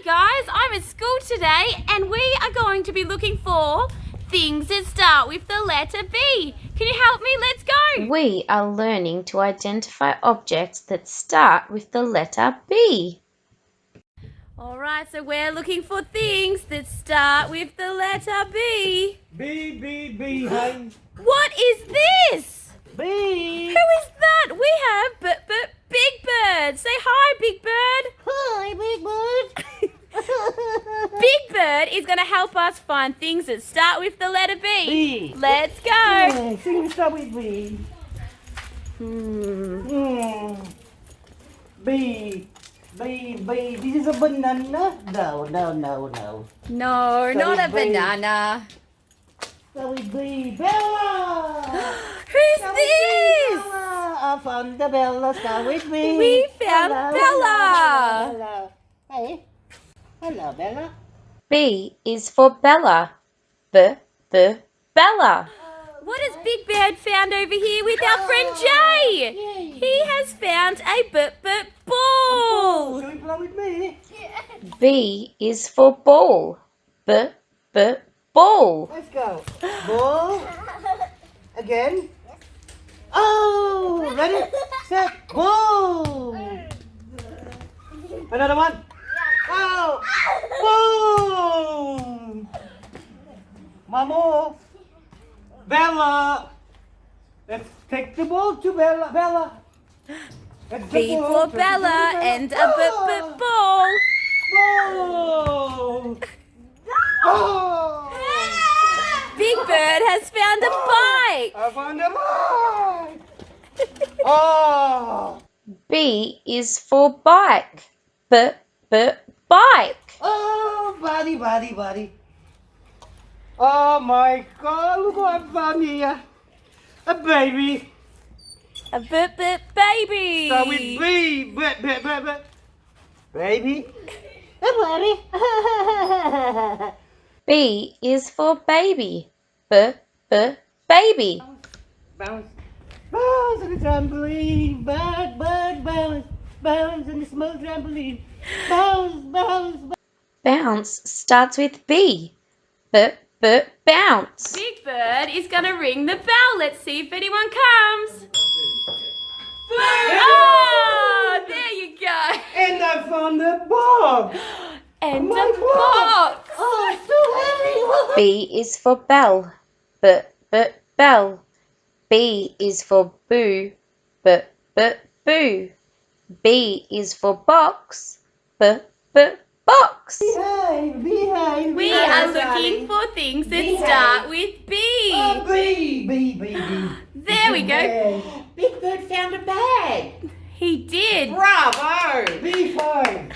guys, I'm at school today and we are going to be looking for things that start with the letter B. Can you help me? Let's go. We are learning to identify objects that start with the letter B. Alright, so we're looking for things that start with the letter B. B, hi. What is this? B. Who is that? We have Big Bird. Say hi, Big Bird. Hi, Big Bird. Big Bird is going to help us find things that start with the letter B. B. Let's go. Yeah, things start with B. B. This is a banana? No. No, Start not a with B. banana. Start with B. Bella. Who's Start with this? B, Bella. I found the Bella. Start with B. We found Bella. Bella. Hey. Hello, Bella. B is for Bella. Bella. What has Big Bird found over here with our friend Jay? Yay. He has found a ball. Shall we play with me? B is for ball. Ball. Let's go. Ball. Again. Oh, ready, set, ball. Another one. Oh, boom. Mamo. Bella. Let's take the ball to Bella. Bella. Let's B the ball for to Bella and a ball. Ball. Oh. Big Bird has found a bike. I found a bike. Oh. B is for bike. Bike. Oh, buddy. Oh my God, look what I found here. A baby. A baby. Start with B. Baby. A baby. B is for baby. Baby. Bounce. Bounce on the trampoline. Bounce. Bounce on the small trampoline. Bounce. Bounce starts with B. Bounce. Big Bird is going to ring the bell. Let's see if anyone comes. Oh, there you go. And I found the box. And My a box. Oh, it's so heavy. B is for bell. Bell. B is for boo. Boo. B is for box. Box. Behind. We are looking for things that start with B. Oh, B. There we go. Big Bird found a bag. He did. Bravo. B5.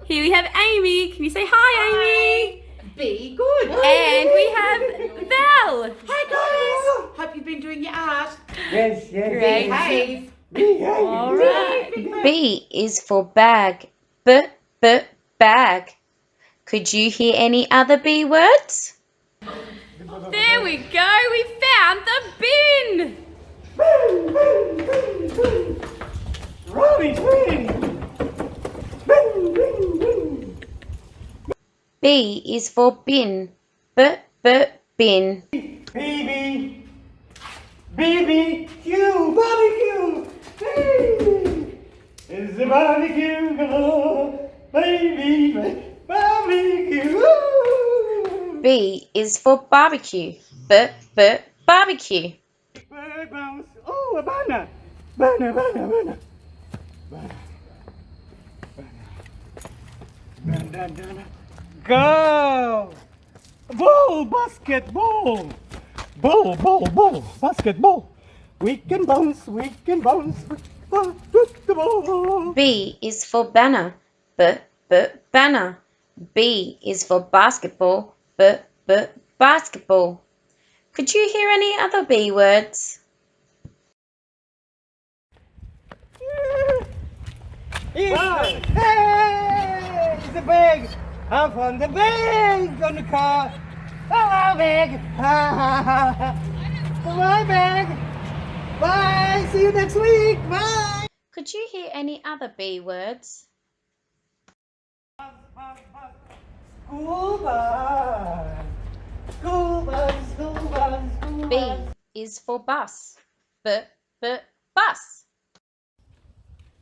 Here we have Amy. Can you say hi, Amy? Be good. And we have Val. Hi guys. Hope you've been doing your art. Yes. Great. Behave. All right. B is for bag. Bag. Could you hear any other B words? There we go. We found the bin. Robbie Twin. B is for bin. Bin. BBQ. Barbecue. Hey. It's a barbecue. Go. Baby. Barbecue. Woo. B is for barbecue. Barbecue. Bird bounce. Oh, a banana. Banana. Go. Ball, basketball. Ball, basketball. We can bounce. The ball. B is for banner. Banner. B is for basketball. Basketball. Could you hear any other B words? Hey, it's a bag. I found the bag on the car. Hello, bag. Bye, bag. Bye. See you next week. Bye. Could you hear any other B words? School bus. School bus, school bus, school B bus. is for bus. Bus.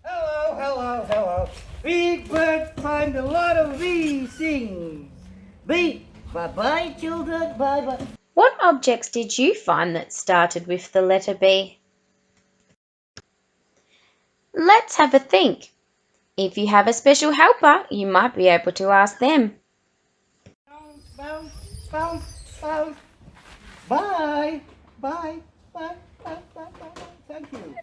Hello, hello, hello. Big bird find a lot of bee sings. Bee, bye-bye children, bye-bye. What objects did you find that started with the letter B? Let's have a think. If you have a special helper, you might be able to ask them. Bounce, bounce, bounce, bounce. Bye, bye, bye, bye, bye, bye, bye. Thank you.